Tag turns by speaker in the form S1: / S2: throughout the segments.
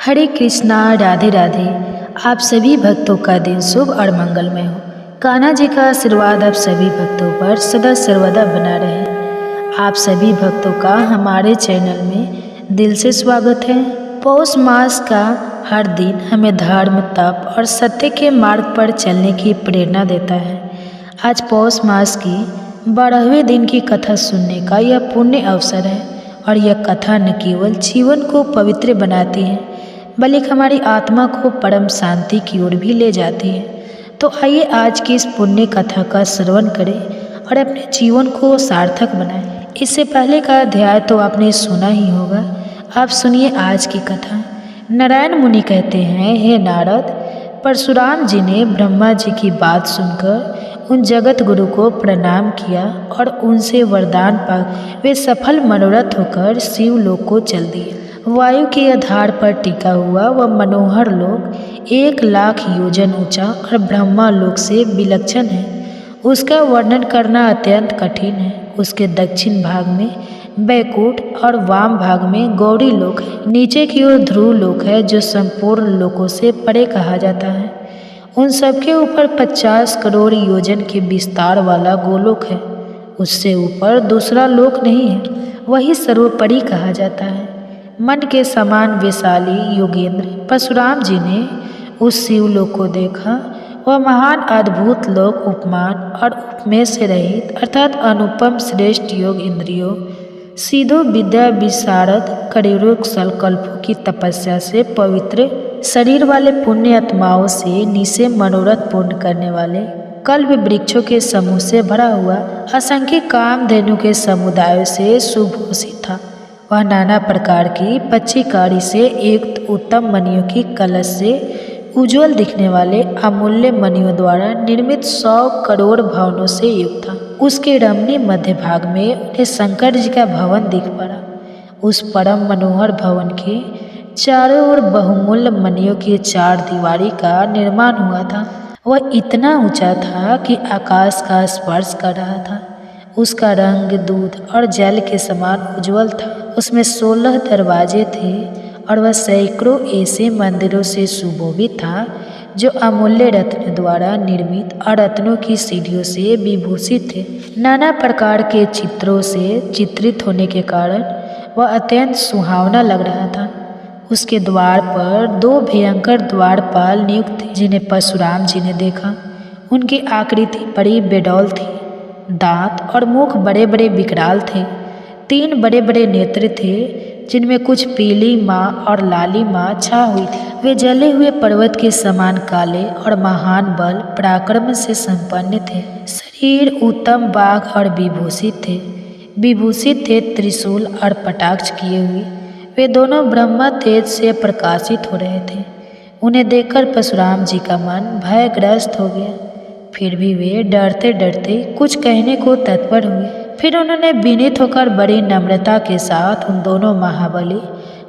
S1: हरे कृष्णा, राधे राधे। आप सभी भक्तों का दिन शुभ और मंगलमय हो। कान्हा जी का आशीर्वाद आप सभी भक्तों पर सदा सर्वदा बना रहे। आप सभी भक्तों का हमारे चैनल में दिल से स्वागत है। पौष मास का हर दिन हमें धर्म, तप और सत्य के मार्ग पर चलने की प्रेरणा देता है। आज पौष मास की 12वें दिन की कथा सुनने का यह पुण्य अवसर है और यह कथा न केवल जीवन को पवित्र बनाती है बल्कि हमारी आत्मा को परम शांति की ओर भी ले जाती है। तो आइए आज की इस पुण्य कथा का श्रवण करें और अपने जीवन को सार्थक बनाएं। इससे पहले का अध्याय तो आपने सुना ही होगा। आप सुनिए आज की कथा। नारायण मुनि कहते हैं, हे नारद, परशुराम जी ने ब्रह्मा जी की बात सुनकर उन जगत गुरु को प्रणाम किया और उनसे वरदान पा वे सफल मनोरथ होकर शिवलोक को चल दिए। वायु के आधार पर टिका हुआ वह मनोहर लोक 1,00,000 योजन ऊंचा और ब्रह्मा लोक से विलक्षण है। उसका वर्णन करना अत्यंत कठिन है। उसके दक्षिण भाग में बैकुंठ और वाम भाग में गौरी लोक है। नीचे की ओर ध्रुव लोक है जो संपूर्ण लोकों से परे कहा जाता है। उन सबके ऊपर 50 करोड़ योजन के विस्तार वाला गोलोक है। उससे ऊपर दूसरा लोक नहीं है, वही सर्वोपरि कहा जाता है। मन के समान वैशाली योगेंद्र परशुराम जी ने उस शिवलोक को देखा। वह महान अद्भुत लोक उपमान और उपमेय से रहित अर्थात अनुपम श्रेष्ठ योग इंद्रियों सीधो विद्या विशारद करोड़ों कल्पों की तपस्या से पवित्र शरीर वाले पुण्य आत्माओं से निसे मनोरथ पूर्ण करने वाले कल्प वृक्षों के समूह से भरा हुआ असंख्य कामधेनु के समुदायों से सुभूषित था। वह नाना प्रकार की पच्चीकारी से युक्त उत्तम मणियों की कलश से उज्ज्वल दिखने वाले अमूल्य मणियों द्वारा निर्मित 100 करोड़ भवनों से युक्त था। उसके रमणीय मध्य भाग में उन्हें शंकर जी का भवन दिख पड़ा। उस परम मनोहर भवन के चारों ओर बहुमूल्य मणियों की 4 दीवारी का निर्माण हुआ था। वह इतना ऊंचा था कि आकाश का स्पर्श कर रहा था। उसका रंग दूध और जल के समान उज्ज्वल था। उसमें 16 दरवाजे थे और वह सैकड़ों ऐसे मंदिरों से सुशोभित था जो अमूल्य रत्न द्वारा निर्मित और रत्नों की सीढ़ियों से विभूषित थे। नाना प्रकार के चित्रों से चित्रित होने के कारण वह अत्यंत सुहावना लग रहा था। उसके द्वार पर 2 भयंकर द्वारपाल नियुक्त थे जिन्हें परशुराम जी ने देखा। उनकी आकृति बड़ी बेडौल थी। दांत और मुख बड़े बड़े विकराल थे। 3 बड़े बड़े नेत्र थे जिनमें कुछ पीली माँ और लाली माँ छा हुई थी। वे जले हुए पर्वत के समान काले और महान बल पराक्रम से संपन्न थे। शरीर उत्तम बाघ और विभूषित थे त्रिशूल और पटाक्ष किए हुए। वे दोनों ब्रह्मा तेज से प्रकाशित हो रहे थे। उन्हें देखकर परशुराम जी का मन भयग्रस्त हो गया। फिर भी वे डरते डरते कुछ कहने को तत्पर हुए। फिर उन्होंने विनीत होकर बड़ी नम्रता के साथ उन दोनों महाबली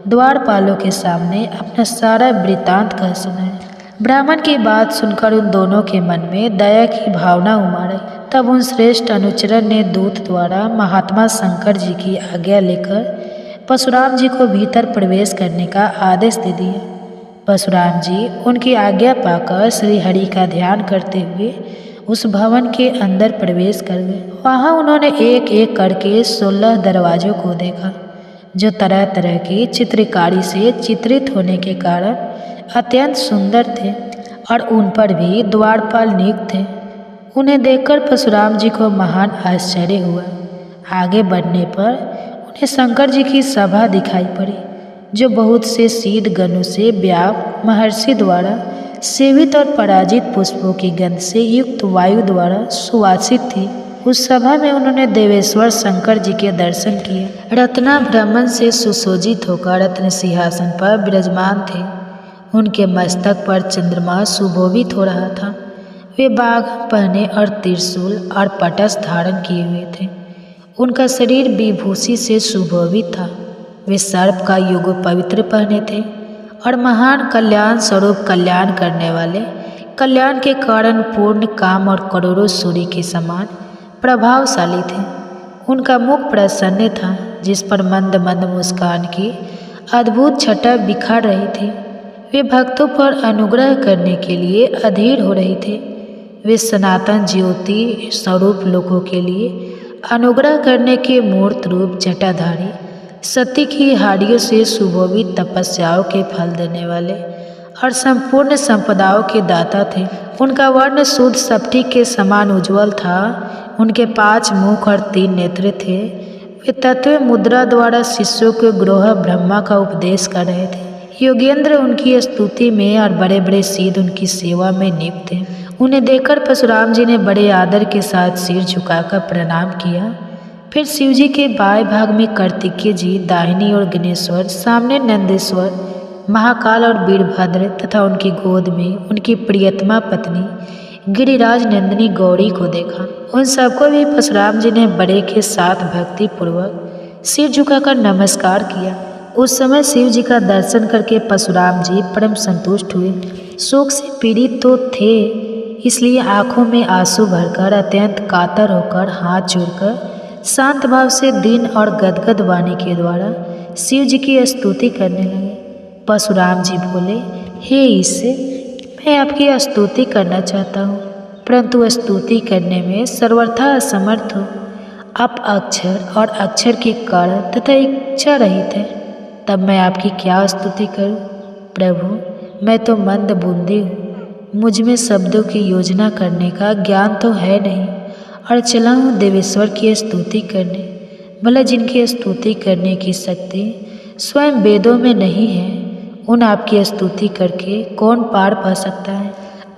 S1: द्वारपालों के सामने अपना सारा वृत्तांत कह सुनाया। ब्राह्मण की बात सुनकर उन दोनों के मन में दया की भावना उमड़ आई। तब उन श्रेष्ठ अनुचरण ने दूत द्वारा महात्मा शंकर जी की आज्ञा लेकर परशुराम जी को भीतर प्रवेश करने का आदेश दे दिया। परशुराम जी उनकी आज्ञा पाकर श्री हरि का ध्यान करते हुए उस भवन के अंदर प्रवेश कर गए। वहाँ उन्होंने एक एक करके 16 दरवाजों को देखा जो तरह तरह की चित्रकारी से चित्रित होने के कारण अत्यंत सुंदर थे और उन पर भी द्वारपाल नियुक्त थे। उन्हें देखकर परशुराम जी को महान आश्चर्य हुआ। आगे बढ़ने पर उन्हें शंकर जी की सभा दिखाई पड़ी जो बहुत से शीत गणों से व्याप्त महर्षि द्वारा सेवित और पराजित पुष्पों की गंध से युक्त वायु द्वारा सुवासित थी। उस सभा में उन्होंने देवेश्वर शंकर जी के दर्शन किए। रत्नाभ्रमण से सुशोभित होकर रत्न सिंहासन पर विराजमान थे। उनके मस्तक पर चंद्रमा सुशोभित हो रहा था। वे बाघ पहने और त्रिशूल और पटस धारण किए हुए थे। उनका शरीर विभूषी से सुशोभित था। वे सर्प का युग पवित्र पहने थे और महान कल्याण स्वरूप कल्याण करने वाले कल्याण के कारण पूर्ण काम और करोड़ों सूर्य के समान प्रभावशाली थे। उनका मुख प्रसन्न था जिस पर मंद मंद मुस्कान की अद्भुत छटा बिखर रही थी। वे भक्तों पर अनुग्रह करने के लिए अधीर हो रहे थे। वे सनातन ज्योति स्वरूप लोगों के लिए अनुग्रह करने के मूर्त रूप जटाधारी, सती की हाड़ियों से सुशोभित तपस्याओं के फल देने वाले और संपूर्ण संपदाओं के दाता थे। उनका वर्ण शुद्ध स्फटिक के समान उज्ज्वल था। उनके 5 मुख और 3 नेत्र थे। वे तत्व मुद्रा द्वारा शिष्यों को ग्रह ब्रह्मा का उपदेश कर रहे थे। योगेंद्र उनकी स्तुति में और बड़े बड़े सिद्ध उनकी सेवा में नियुक्त थे। उन्हें देखकर परशुराम जी ने बड़े आदर के साथ सिर झुकाकर प्रणाम किया। फिर शिव जी के बाएं भाग में कार्तिकेय जी, दाहिनी ओर गणेश्वर, सामने नंदेश्वर, महाकाल और वीरभद्र तथा उनकी गोद में उनकी प्रियतमा पत्नी गिरिराज नंदिनी गौरी को देखा। उन सबको भी परशुराम जी ने बड़े के साथ भक्ति पूर्वक सिर झुकाकर नमस्कार किया। उस समय शिव जी का दर्शन करके परशुराम जी परम संतुष्ट हुए। शोक से पीड़ित तो थे, इसलिए आंखों में आंसू भरकर अत्यंत कातर होकर हाथ जोड़कर शांत भाव से दीन और गदगद वाणी के द्वारा शिव जी की स्तुति करने लगे। परशुराम जी बोले, हे ईश्वर, मैं आपकी स्तुति करना चाहता हूँ, परंतु स्तुति करने में सर्वथा असमर्थ हूँ। आप अक्षर और अक्षर के कारण तथा इच्छा रहित है, तब मैं आपकी क्या स्तुति करूँ? प्रभु, मैं तो मंद बूंदी हूँ, मुझ में शब्दों की योजना करने का ज्ञान तो है नहीं और चला हूँ देवेश्वर की स्तुति करने। भला जिनकी स्तुति करने की शक्ति स्वयं वेदों में नहीं है, उन आपकी स्तुति करके कौन पार पा सकता है?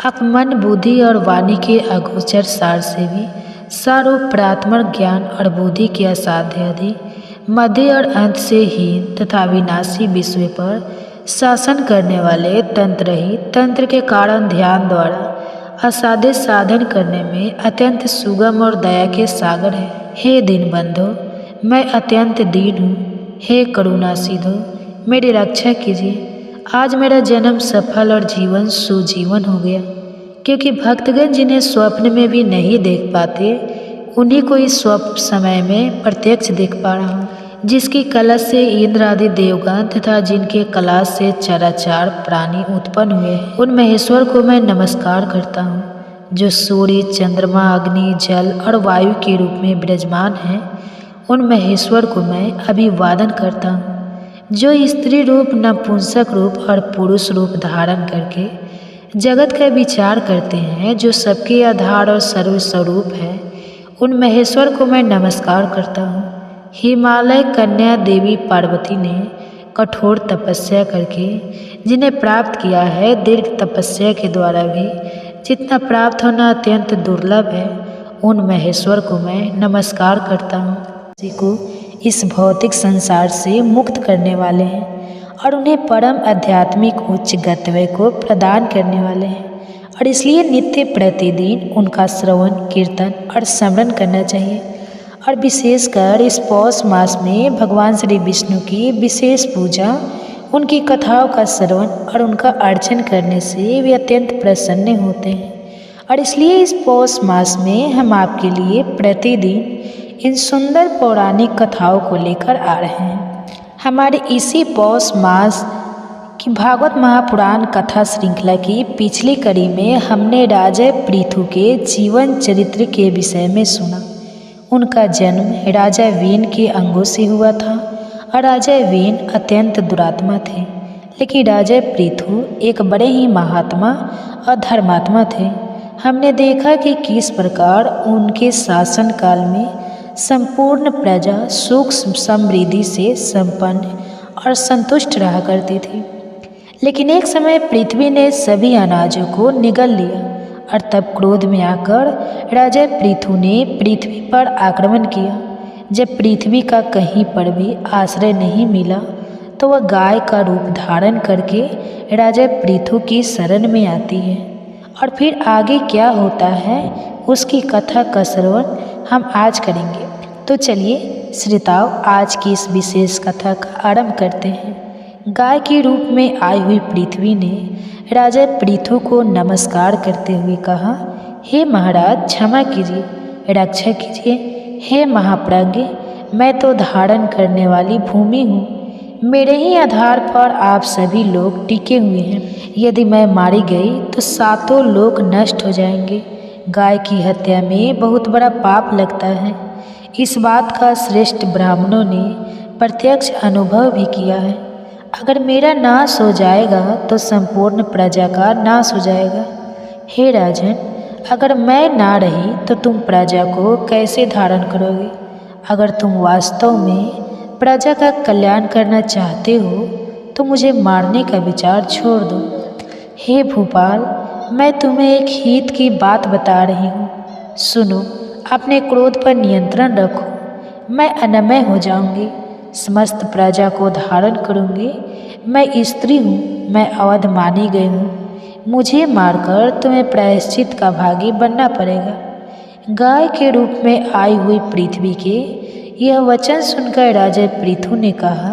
S1: आप मन, बुद्धि और वाणी के अगोचर सार से भी सारों प्रात्मक ज्ञान और बुद्धि के असाध्य आदि मध्य और अंत से हीन तथा विनाशी विश्व पर शासन करने वाले तंत्र ही तंत्र के कारण ध्यान द्वारा असाध्य साधन करने में अत्यंत सुगम और दया के सागर है। हे दीनबंधो, मैं अत्यंत दीन हूँ। हे करुणा सिंधु, मेरी रक्षा कीजिए। आज मेरा जन्म सफल और जीवन सुजीवन हो गया, क्योंकि भक्तगण जिन्हें स्वप्न में भी नहीं देख पाते, उन्हीं को इस स्वप्न समय में प्रत्यक्ष देख पा रहा हूँ। जिसकी कलश से इंद्र आदि देवगण तथा जिनके कलश से चराचर प्राणी उत्पन्न हुए हैं, उन महेश्वर को मैं नमस्कार करता हूँ। जो सूर्य, चंद्रमा, अग्नि, जल और वायु के रूप में विराजमान हैं, उन महेश्वर को मैं अभिवादन करता हूँ। जो स्त्री रूप, नपुंसक रूप और पुरुष रूप धारण करके जगत का विचार करते हैं, जो सबके आधार और सर्वस्वरूप है, उन महेश्वर को मैं नमस्कार करता हूँ। हिमालय कन्या देवी पार्वती ने कठोर तपस्या करके जिन्हें प्राप्त किया है, दीर्घ तपस्या के द्वारा भी जितना प्राप्त होना अत्यंत दुर्लभ है, उन महेश्वर को मैं नमस्कार करता हूँ। किसी को इस भौतिक संसार से मुक्त करने वाले हैं और उन्हें परम आध्यात्मिक उच्च गंतव्य को प्रदान करने वाले हैं, और इसलिए नित्य प्रतिदिन उनका श्रवण, कीर्तन और स्मरण करना चाहिए। और विशेषकर इस पौष मास में भगवान श्री विष्णु की विशेष पूजा, उनकी कथाओं का श्रवण और उनका अर्चन करने से वे अत्यंत प्रसन्न होते हैं। और इसलिए इस पौष मास में हम आपके लिए प्रतिदिन इन सुंदर पौराणिक कथाओं को लेकर आ रहे हैं। हमारे इसी पौष मास की भागवत महापुराण कथा श्रृंखला की पिछली कड़ी में हमने राजा पृथु के जीवन चरित्र के विषय में सुना। उनका जन्म राजा वेन के अंगों से हुआ था और राजा वेन अत्यंत दुरात्मा थे, लेकिन राजा पृथु एक बड़े ही महात्मा और धर्मात्मा थे। हमने देखा कि किस प्रकार उनके शासन काल में संपूर्ण प्रजा सुख समृद्धि से संपन्न और संतुष्ट रहा करती थी। लेकिन एक समय पृथ्वी ने सभी अनाजों को निगल लिया और तब क्रोध में आकर राजा पृथु ने पृथ्वी पर आक्रमण किया। जब पृथ्वी का कहीं पर भी आश्रय नहीं मिला तो वह गाय का रूप धारण करके राजा पृथु की शरण में आती है। और फिर आगे क्या होता है उसकी कथा का श्रवण हम आज करेंगे। तो चलिए श्रोताओं, आज की इस विशेष कथा का आरंभ करते हैं। गाय के रूप में आई हुई पृथ्वी ने राजा पृथु को नमस्कार करते हुए कहा, हे महाराज, क्षमा कीजिए, रक्षा कीजिए। हे महाप्रज्ञ, मैं तो धारण करने वाली भूमि हूँ। मेरे ही आधार पर आप सभी लोग टिके हुए हैं। यदि मैं मारी गई तो सातों लोग नष्ट हो जाएंगे। गाय की हत्या में बहुत बड़ा पाप लगता है। इस बात का श्रेष्ठ ब्राह्मणों ने प्रत्यक्ष अनुभव भी किया है। अगर मेरा नाश हो जाएगा तो संपूर्ण प्रजा का नाश हो जाएगा। हे राजन, अगर मैं ना रही तो तुम प्रजा को कैसे धारण करोगे? अगर तुम वास्तव में प्रजा का कल्याण करना चाहते हो तो मुझे मारने का विचार छोड़ दो। हे भूपाल, मैं तुम्हें एक हित की बात बता रही हूँ। सुनो, अपने क्रोध पर नियंत्रण रखो। मैं अनमय हो जाऊंगी, समस्त प्रजा को धारण करूंगी। मैं स्त्री हूँ, मैं अवध मानी गई हूँ। मुझे मारकर तुम्हें प्रायश्चित का भागी बनना पड़ेगा। गाय के रूप में आई हुई पृथ्वी के यह वचन सुनकर राजा पृथु ने कहा,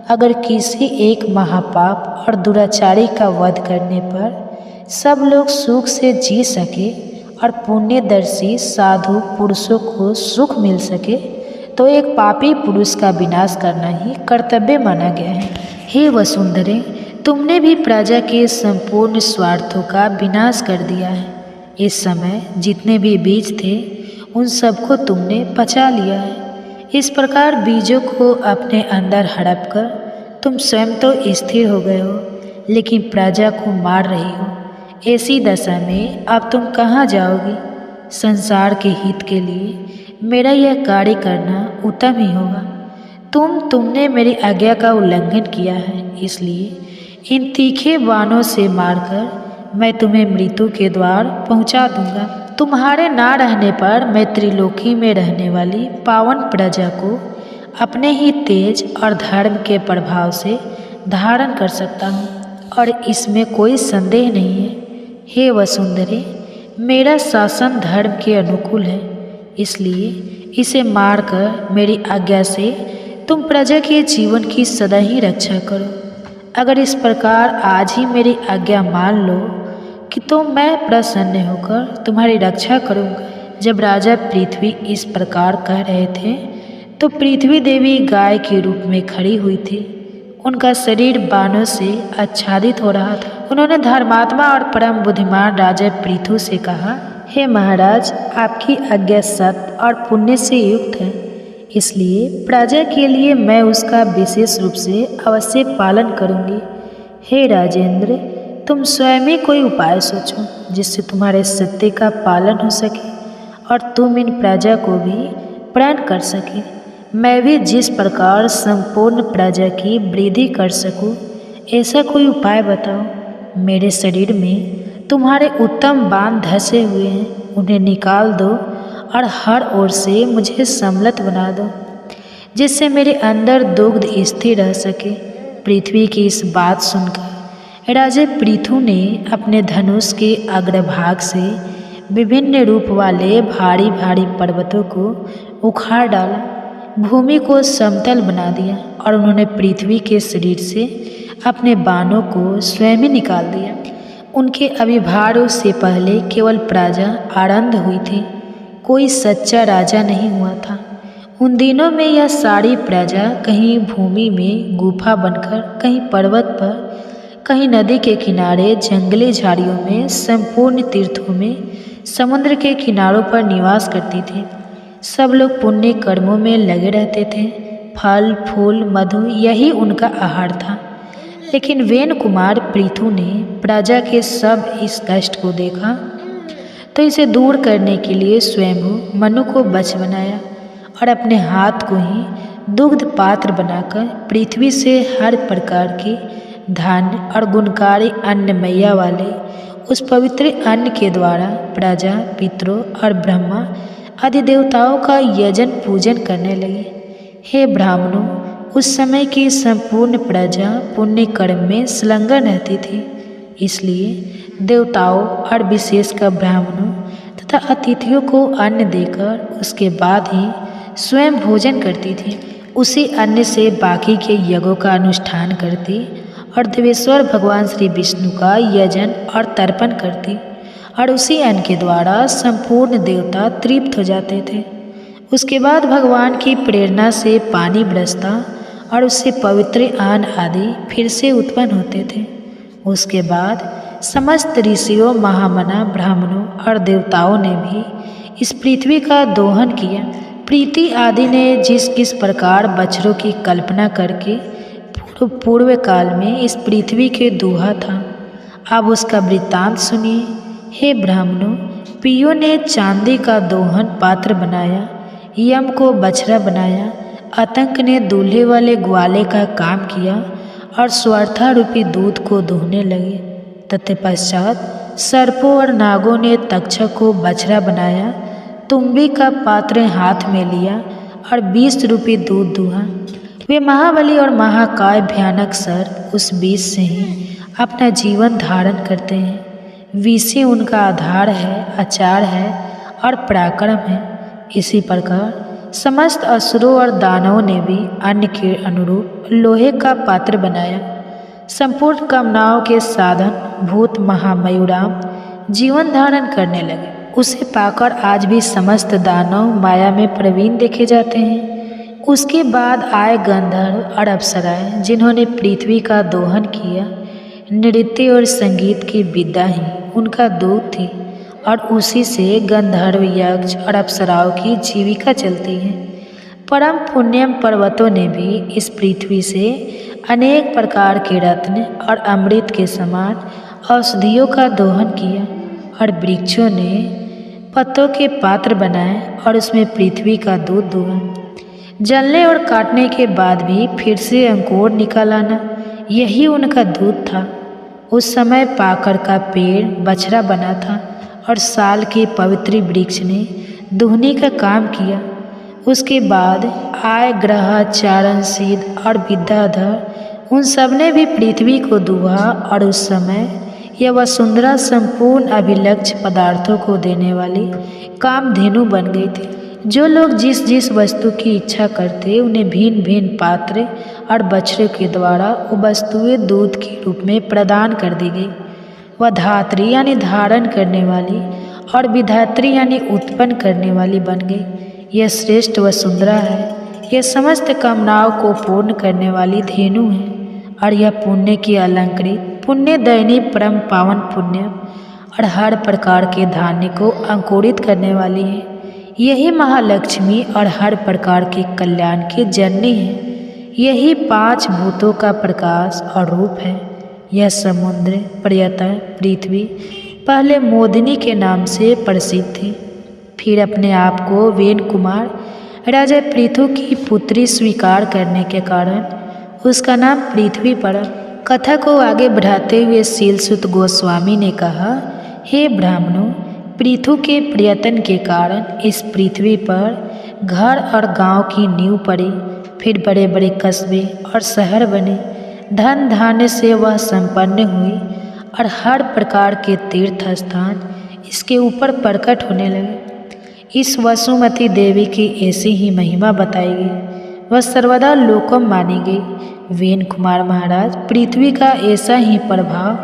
S1: अगर किसी एक महापाप और दुराचारी का वध करने पर सब लोग सुख से जी सके और पुण्यदर्शी साधु पुरुषों को सुख मिल सके तो एक पापी पुरुष का विनाश करना ही कर्तव्य माना गया है। हे वसुंधरे, तुमने भी प्रजा के संपूर्ण स्वार्थों का विनाश कर दिया है। इस समय जितने भी बीज थे उन सबको तुमने पचा लिया है। इस प्रकार बीजों को अपने अंदर हड़प कर तुम स्वयं तो स्थिर हो गए हो, लेकिन प्रजा को मार रही हो। ऐसी दशा में अब तुम कहाँ जाओगी? संसार के हित के लिए मेरा यह कार्य करना उत्तम ही होगा। तुमने मेरी आज्ञा का उल्लंघन किया है, इसलिए इन तीखे बाणों से मारकर मैं तुम्हें मृत्यु के द्वार पहुंचा दूंगा। तुम्हारे ना रहने पर मैं त्रिलोकी में रहने वाली पावन प्रजा को अपने ही तेज और धर्म के प्रभाव से धारण कर सकता हूँ, और इसमें कोई संदेह नहीं है। हे वसुंधरे, मेरा शासन धर्म के अनुकूल है, इसलिए इसे मारकर मेरी आज्ञा से तुम प्रजा के जीवन की सदा ही रक्षा करो। अगर इस प्रकार आज ही मेरी आज्ञा मान लो कि तो मैं प्रसन्न होकर तुम्हारी रक्षा करूँगा। जब राजा पृथ्वी इस प्रकार कह रहे थे तो पृथ्वी देवी गाय के रूप में खड़ी हुई थी। उनका शरीर बाणों से आच्छादित हो रहा था। उन्होंने धर्मात्मा और परम बुद्धिमान राजा पृथु से कहा, हे महाराज, आपकी आज्ञा सत्य और पुण्य से युक्त है, इसलिए प्रजा के लिए मैं उसका विशेष रूप से अवश्य पालन करूँगी। हे राजेंद्र, तुम स्वयं ही कोई उपाय सोचो जिससे तुम्हारे सत्य का पालन हो सके और तुम इन प्रजा को भी प्रण कर सके। मैं भी जिस प्रकार संपूर्ण प्रजा की वृद्धि कर सकूं, ऐसा कोई उपाय बताओ। मेरे शरीर में तुम्हारे उत्तम बाण धंसे हुए हैं, उन्हें निकाल दो और हर ओर से मुझे सम्मिलित बना दो, जिससे मेरे अंदर दुग्ध स्थिर रह सके। पृथ्वी की इस बात सुनकर राजा पृथु ने अपने धनुष के अग्रभाग से विभिन्न रूप वाले भारी भारी पर्वतों को उखाड़ डाला, भूमि को समतल बना दिया और उन्होंने पृथ्वी के शरीर से अपने बाणों को स्वयं ही निकाल दिया। उनके अभिभारों से पहले केवल प्रजा आनंद हुई थी, कोई सच्चा राजा नहीं हुआ था। उन दिनों में यह सारी प्रजा कहीं भूमि में गुफा बनकर, कहीं पर्वत पर, कहीं नदी के किनारे, जंगली झाड़ियों में, संपूर्ण तीर्थों में, समुद्र के किनारों पर निवास करती थी। सब लोग पुण्य कर्मों में लगे रहते थे। फल फूल मधु यही उनका आहार था। लेकिन वेन कुमार पृथु ने प्रजा के सब इस कष्ट को देखा तो इसे दूर करने के लिए स्वयं मनु को वश बनाया और अपने हाथ को ही दुग्ध पात्र बनाकर पृथ्वी से हर प्रकार के धान्य और गुणकारी अन्न मैया वाले उस पवित्र अन्न के द्वारा प्रजा, पितरों और ब्रह्मा आदि देवताओं का यजन पूजन करने लगे। हे ब्राह्मणों, उस समय की संपूर्ण प्रजा पुण्य कर्म में संलग्न रहती थी, इसलिए देवताओं और विशेषकर ब्राह्मणों तथा अतिथियों को अन्न देकर उसके बाद ही स्वयं भोजन करती थी। उसी अन्न से बाकी के यज्ञों का अनुष्ठान करती और देवेश्वर भगवान श्री विष्णु का यजन और तर्पण करती और उसी अन्न के द्वारा संपूर्ण देवता तृप्त हो जाते थे। उसके बाद भगवान की प्रेरणा से पानी बरसता और उससे पवित्र अन्न आदि फिर से उत्पन्न होते थे। उसके बाद समस्त ऋषियों, महामना, ब्राह्मणों और देवताओं ने भी इस पृथ्वी का दोहन किया। प्रीति आदि ने जिस प्रकार बछड़ों की कल्पना करके पूर्व काल में इस पृथ्वी के दूहा था, अब उसका वृत्तांत सुनिए। हे ब्राह्मणों, पियों ने चांदी का दोहन पात्र बनाया, यम को बछड़ा बनाया, आतंक ने दूल्हे वाले ग्वाले का काम किया और स्वर्था रूपी दूध को दोहने लगे। तत्पश्चात सर्पों और नागों ने तक्षक को बछड़ा बनाया, तुम्बी का पात्र हाथ में लिया और 20 रूपी दूध दुहा। वे महाबली और महाकाय भयानक सर्प उस बीज से ही अपना जीवन धारण करते हैं। विषय उनका आधार है, आचार है और पराक्रम है। इसी प्रकार समस्त असुरों और दानवों ने भी अन्न के अनुरूप लोहे का पात्र बनाया। संपूर्ण कामनाओं के साधन भूत महामयूराम जीवन धारण करने लगे। उसे पाकर आज भी समस्त दानव माया में प्रवीण देखे जाते हैं। उसके बाद आए गंधर्व और अप्सराएं, जिन्होंने पृथ्वी का दोहन किया। नृत्य और संगीत की विद्या ही उनका दूत थी और उसी से गंधर्व, यक्ष और अप्सराओं की जीविका चलती है। परम पुण्यम पर्वतों ने भी इस पृथ्वी से अनेक प्रकार के रत्न और अमृत के समान औषधियों का दोहन किया और वृक्षों ने पत्तों के पात्र बनाए और उसमें पृथ्वी का दूध दुहा। जलने और काटने के बाद भी फिर से अंकुर निकाल आना, यही उनका दूध था। उस समय पाकर का पेड़ बछड़ा बना था और साल के पवित्र वृक्ष ने दुहने का काम किया। उसके बाद आय ग्रह, चारण, सिद्ध और विद्याधर, उन सब ने भी पृथ्वी को दुहा और उस समय यह वसुंधरा संपूर्ण अभिलक्ष्य पदार्थों को देने वाली कामधेनु बन गई थी। जो लोग जिस जिस वस्तु की इच्छा करते उन्हें भिन्न भिन्न पात्र और बछड़े के द्वारा वो वस्तुएं दूध के रूप में प्रदान कर दी गई। वह धात्री यानी धारण करने वाली और विधात्री यानी उत्पन्न करने वाली बन गई। यह श्रेष्ठ वसुंधरा है। यह समस्त कामनाओं को पूर्ण करने वाली धेनु है और यह पुण्य की अलंकृत पुण्य दैनी परम पावन पुण्य और हर प्रकार के धान्य को अंकुरित करने वाली है। यही महालक्ष्मी और हर प्रकार के कल्याण की जननी है। यही 5 भूतों का प्रकाश और रूप है। यह समुद्र, पर्यटन, पृथ्वी पहले मोदिनी के नाम से प्रसिद्ध थी, फिर अपने आप को वेन कुमार राजा पृथु की पुत्री स्वीकार करने के कारण उसका नाम पृथ्वी पड़ा। कथा को आगे बढ़ाते हुए शीलसुत गोस्वामी ने कहा, हे ब्राह्मणों, पृथु के प्रयत्न के कारण इस पृथ्वी पर घर और गांव की नींव पड़ी, फिर बड़े बड़े कस्बे और शहर बने। धन धान्य से वह संपन्न हुई और हर प्रकार के तीर्थ स्थान इसके ऊपर प्रकट होने लगे। इस वसुमती देवी की ऐसी ही महिमा बताई गई। वह सर्वदा लोकम मानी गई। वेन कुमार महाराज पृथ्वी का ऐसा ही प्रभाव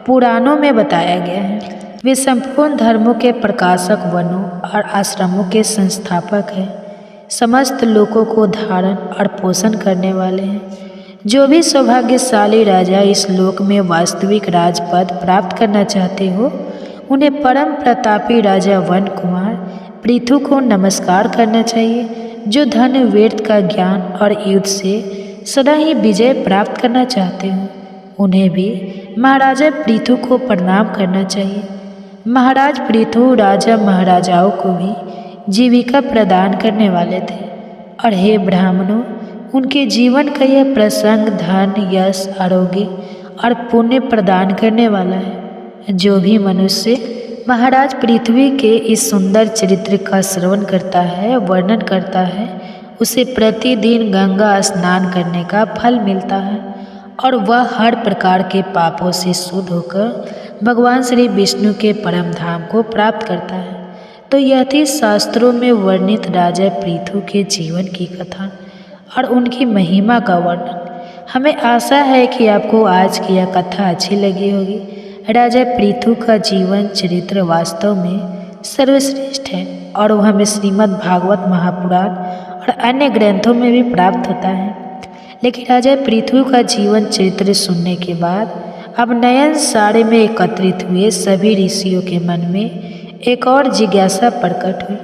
S1: पुराणों में बताया गया है। वे संपूर्ण धर्मों के प्रकाशक, वनों और आश्रमों के संस्थापक हैं। समस्त लोगों को धारण और पोषण करने वाले हैं। जो भी सौभाग्यशाली राजा इस लोक में वास्तविक राजपद प्राप्त करना चाहते हो, उन्हें परम प्रतापी राजा वन कुमार पृथु को नमस्कार करना चाहिए। जो धन, वेद का ज्ञान और युद्ध से सदा ही विजय प्राप्त करना चाहते हो, उन्हें भी महाराजा पृथु को प्रणाम करना चाहिए। महाराज पृथु राजा महाराजाओं को भी जीविका प्रदान करने वाले थे। और हे ब्राह्मणों, उनके जीवन का यह प्रसंग धन, यश, आरोग्य और पुण्य प्रदान करने वाला है। जो भी मनुष्य महाराज पृथ्वी के इस सुंदर चरित्र का श्रवण करता है, वर्णन करता है, उसे प्रतिदिन गंगा स्नान करने का फल मिलता है और वह हर प्रकार के पापों से शुद्ध होकर भगवान श्री विष्णु के परम धाम को प्राप्त करता है। तो यह थी शास्त्रों में वर्णित राजा पृथु के जीवन की कथा और उनकी महिमा का वर्णन। हमें आशा है कि आपको आज की यह कथा अच्छी लगी होगी। राजा पृथु का जीवन चरित्र वास्तव में सर्वश्रेष्ठ है और वह हमें श्रीमद् भागवत महापुराण और अन्य ग्रंथों में भी प्राप्त होता है। लेकिन राजा पृथु का जीवन चरित्र सुनने के बाद अब नयन सारे में एकत्रित हुए सभी ऋषियों के मन में एक और जिज्ञासा प्रकट हुई,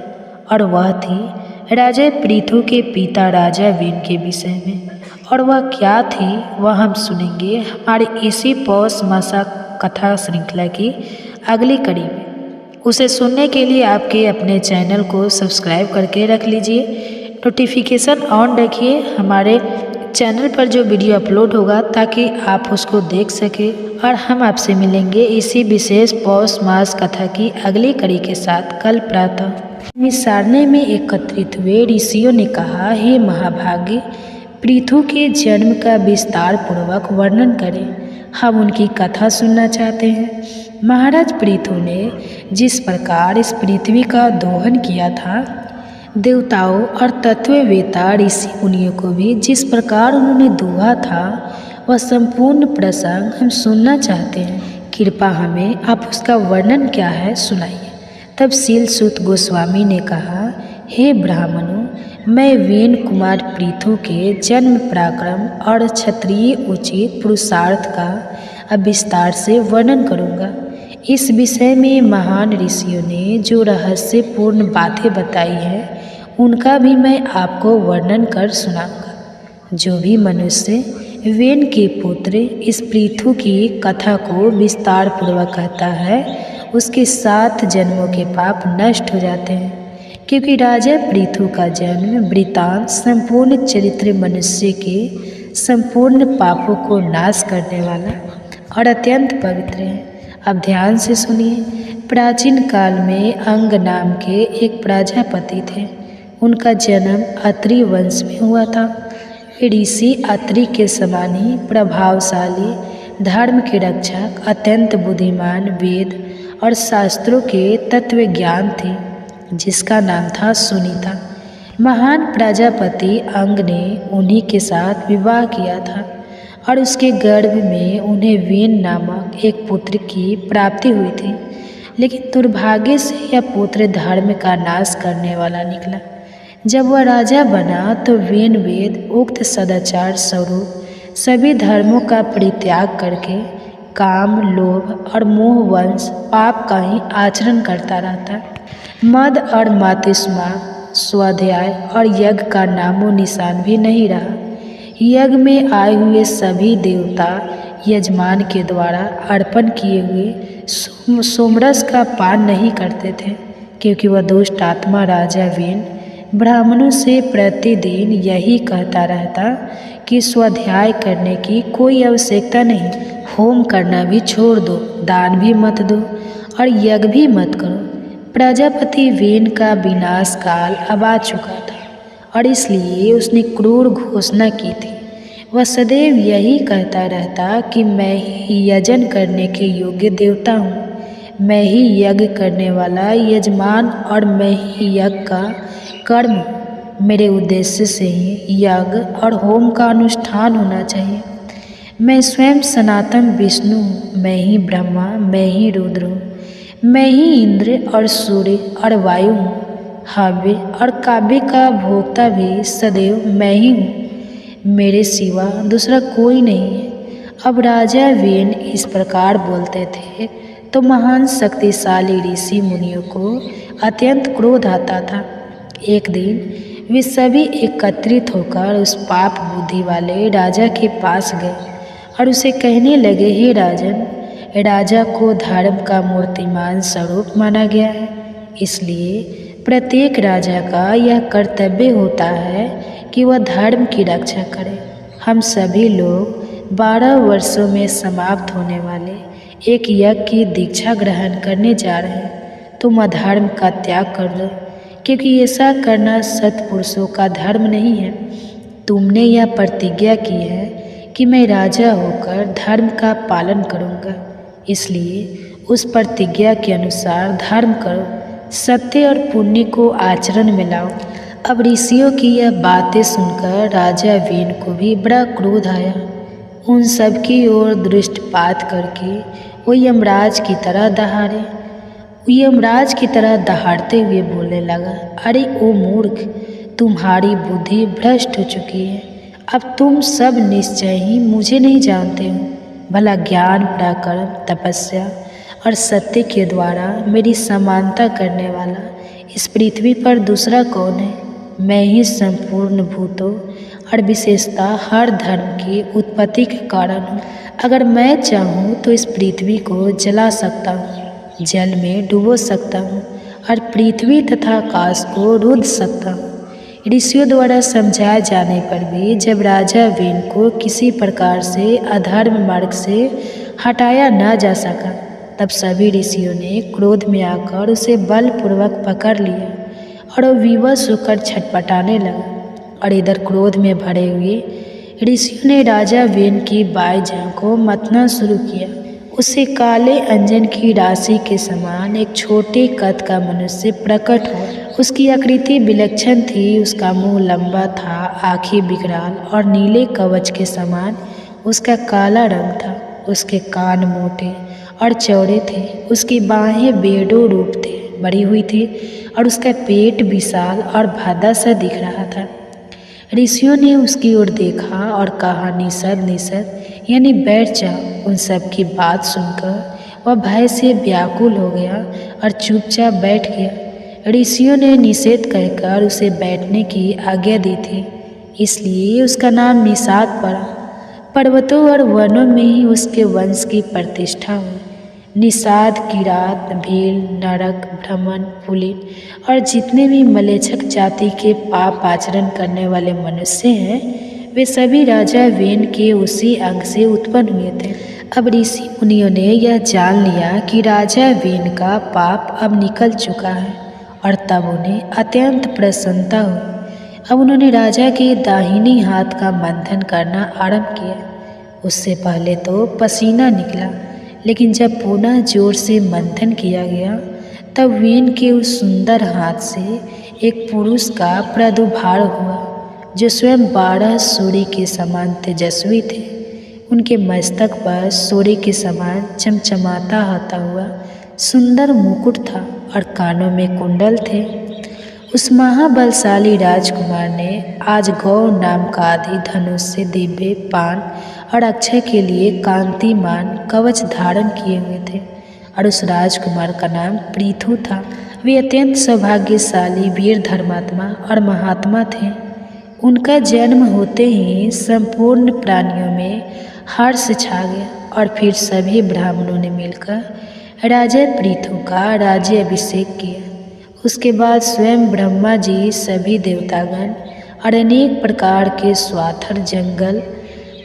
S1: और वह थी राजा पृथु के पिता राजा वेन के विषय में। और वह क्या थी वह हम सुनेंगे हमारे इसी पौष मासा कथा श्रृंखला की अगली कड़ी में। उसे सुनने के लिए आपके अपने चैनल को सब्सक्राइब करके रख लीजिए, नोटिफिकेशन ऑन रखिए हमारे चैनल पर जो वीडियो अपलोड होगा, ताकि आप उसको देख सकें। और हम आपसे मिलेंगे इसी विशेष पौष मास कथा की अगली कड़ी के साथ कल प्रातः। सारने में एकत्रित हुए ऋषियों ने कहा, हे महाभागे, पृथु के जन्म का विस्तार पूर्वक वर्णन करें, हम उनकी कथा सुनना चाहते हैं। महाराज पृथु ने जिस प्रकार इस पृथ्वी का दोहन किया था, देवताओं और तत्ववेता ऋषि मुनियों को भी जिस प्रकार उन्होंने दुहा था, वह संपूर्ण प्रसंग हम सुनना चाहते हैं। कृपा हमें आप उसका वर्णन क्या है सुनाइए। तब शीलसुत गोस्वामी ने कहा, हे ब्राह्मणों, मैं वेन कुमार पृथु के जन्म पराक्रम और क्षत्रिय उचित पुरुषार्थ का अब विस्तार से वर्णन करूँगा। इस विषय में महान ऋषियों ने जो रहस्यपूर्ण बातें बताई हैं, उनका भी मैं आपको वर्णन कर सुनाऊंगा। जो भी मनुष्य वेन के पुत्र इस पृथु की कथा को विस्तार पूर्वक कहता है, उसके 7 जन्मों के पाप नष्ट हो जाते हैं, क्योंकि राजा पृथु का जन्म वृतांत संपूर्ण चरित्र मनुष्य के संपूर्ण पापों को नाश करने वाला और अत्यंत पवित्र है। अब ध्यान से सुनिए। प्राचीन काल में अंग नाम के एक प्रजापति थे। उनका जन्म अत्रि वंश में हुआ था। ऋषि अत्रि के समान ही प्रभावशाली, धर्म के रक्षक, अत्यंत बुद्धिमान, वेद और शास्त्रों के तत्व ज्ञान थे, जिसका नाम था सुनीता। महान प्रजापति अंग ने उन्हीं के साथ विवाह किया था और उसके गर्भ में उन्हें वेन नामक एक पुत्र की प्राप्ति हुई थी। लेकिन दुर्भाग्य से यह पुत्र धर्म का नाश करने वाला निकला। जब वह राजा बना तो वेन वेद उक्त सदाचार स्वरूप सभी धर्मों का परित्याग करके काम, लोभ और मोह वंश पाप का ही आचरण करता रहता। मद और मातृस्मा, स्वाध्याय और यज्ञ का नामो निशान भी नहीं रहा। यज्ञ में आए हुए सभी देवता यजमान के द्वारा अर्पण किए हुए सोमरस का पान नहीं करते थे, क्योंकि वह दुष्ट आत्मा राजा वेन ब्राह्मणों से प्रतिदिन यही कहता रहता कि स्वाध्याय करने की कोई आवश्यकता नहीं, होम करना भी छोड़ दो, दान भी मत दो और यज्ञ भी मत करो। प्रजापति वेन का विनाश काल अब आ चुका था और इसलिए उसने क्रूर घोषणा की थी। वह सदैव यही कहता रहता कि मैं ही यजन करने के योग्य देवता हूँ, मैं ही यज्ञ करने वाला यजमान और मैं ही यज्ञ का कर्म हूँ। मेरे उद्देश्य से ही यज्ञ और होम का अनुष्ठान होना चाहिए। मैं स्वयं सनातन विष्णु हूँ, मैं ही ब्रह्मा, मैं ही रुद्र हूँ, मैं ही इंद्र और सूर्य और वायु हूँ। हव्य और काव्य का भोक्ता भी सदैव मैं ही हूँ, मेरे सिवा दूसरा कोई नहीं है। अब राजा वेन इस प्रकार बोलते थे तो महान शक्तिशाली ऋषि मुनियों को अत्यंत क्रोध आता था। एक दिन वे सभी एकत्रित होकर उस पाप बुद्धि वाले राजा के पास गए और उसे कहने लगे, हे राजन, राजा को धर्म का मूर्तिमान स्वरूप माना गया है, इसलिए प्रत्येक राजा का यह कर्तव्य होता है कि वह धर्म की रक्षा करे। हम सभी लोग 12 वर्षों में समाप्त होने वाले एक यज्ञ की दीक्षा ग्रहण करने जा रहे हैं। तुम अधर्म का त्याग कर दो, क्योंकि ऐसा करना सत्पुरुषों का धर्म नहीं है। तुमने यह प्रतिज्ञा की है कि मैं राजा होकर धर्म का पालन करूँगा, इसलिए उस प्रतिज्ञा के अनुसार धर्म करो, सत्य और पुण्य को आचरण में लाओ। अब ऋषियों की यह बातें सुनकर राजा वेन को भी बड़ा क्रोध आया। उन सब की ओर दृष्टिपात करके वो यमराज की तरह दहाड़े। यमराज की तरह दहाड़ते हुए बोलने लगा, अरे ओ मूर्ख, तुम्हारी बुद्धि भ्रष्ट हो चुकी है। अब तुम सब निश्चय ही मुझे नहीं जानते हो। भला ज्ञान, पराक्रम, तपस्या और सत्य के द्वारा मेरी समानता करने वाला इस पृथ्वी पर दूसरा कौन है? मैं ही संपूर्ण भूतों और विशेषता हर धर्म की उत्पत्ति के कारण हूँ। अगर मैं चाहूँ तो इस पृथ्वी को जला सकता हूँ, जल में डुबो सकता हूँ और पृथ्वी तथा आकाश को रुद्ध सकता हूँ। ऋषियों द्वारा समझाए जाने पर भी जब राजा वेन को किसी प्रकार से अधर्म मार्ग से हटाया न जा सका, तब सभी ऋषियों ने क्रोध में आकर उसे बलपूर्वक पकड़ लिया और वो विवश होकर छटपटाने लगा। और इधर क्रोध में भरे हुए ऋषियों ने राजा वेन की बाएं जांघ को मथना शुरू किया। उसे काले अंजन की राशि के समान एक छोटे कद का मनुष्य प्रकट हुआ। उसकी आकृति विलक्षण थी। उसका मुंह लंबा था, आंखें विकराल और नीले कवच के समान उसका काला रंग था। उसके कान मोटे और चौड़े थे, उसकी बाहें बेडो रूप थे बड़ी हुई थी और उसका पेट विशाल और भादा सा दिख रहा था। ऋषियों ने उसकी ओर देखा और कहा, निषद निषद यानी बैठ जाओ। उन सब की बात सुनकर वह भय से व्याकुल हो गया और चुपचाप बैठ गया। ऋषियों ने निषेध कहकर उसे बैठने की आज्ञा दी थी, इसलिए उसका नाम निषाद पड़ा। पर्वतों और वनों में ही उसके वंश की प्रतिष्ठा हुई। निषाद, किरात, भील, नरक, ब्राह्मण, पुलिन और जितने भी मलेच्छक जाति के पाप आचरण करने वाले मनुष्य हैं, वे सभी राजा वेन के उसी अंग से उत्पन्न हुए थे। अब ऋषि मुनियों ने यह जान लिया कि राजा वेन का पाप अब निकल चुका है और तब उन्हें अत्यंत प्रसन्नता हुई। अब उन्होंने राजा के दाहिनी हाथ का मंथन करना आरंभ किया। उससे पहले तो पसीना निकला, लेकिन जब पुनः जोर से मंथन किया गया तब वेन के उस सुंदर हाथ से एक पुरुष का प्रादुर्भाव हुआ, जो स्वयं 12 सूर्य के समान तेजस्वी थे। उनके मस्तक पर सूर्य के समान चमचमाता होता हुआ सुंदर मुकुट था और कानों में कुंडल थे। उस महाबलशाली राजकुमार ने आज गौ नाम का आदि धनुष से दिव्य पान और अक्षय के लिए कांतिमान कवच धारण किए हुए थे और उस राजकुमार का नाम पृथु था। वे अत्यंत सौभाग्यशाली वीर, धर्मात्मा और महात्मा थे। उनका जन्म होते ही संपूर्ण प्राणियों में हर्ष छा गया और फिर सभी ब्राह्मणों ने मिलकर राजा पृथु का राज्य अभिषेक किया। उसके बाद स्वयं ब्रह्मा जी, सभी देवतागण और अनेक प्रकार के स्वाथर जंगल